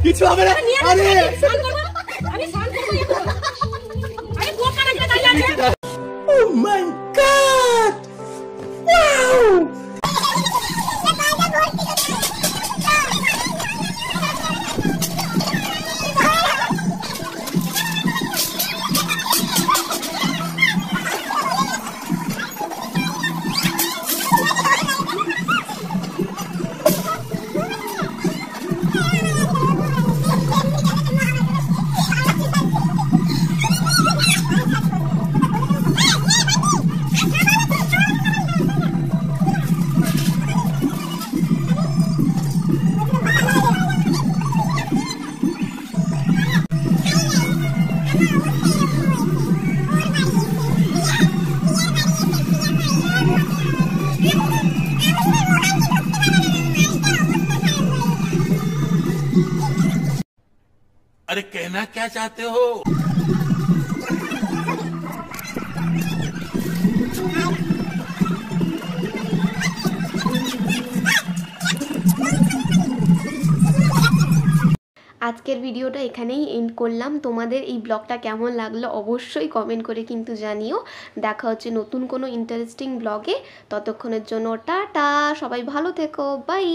কিছু হবে না। আরে আমি স্নান করব আরে বোকা রাখতে দাঁড়িয়ে আছে। ও মাই গড, ওয়াও। अरे कहना क्या चाहते हो? আজকের ভিডিওটা এখানেই এন্ড করলাম। তোমাদের এই ব্লগটা কেমন লাগলো অবশ্যই কমেন্ট করে কিন্তু জানিও। দেখা হচ্ছে নতুন কোনো ইন্টারেস্টিং ব্লগে। ততক্ষণের জন্য টাটা, সবাই ভালো থেকো, বাই।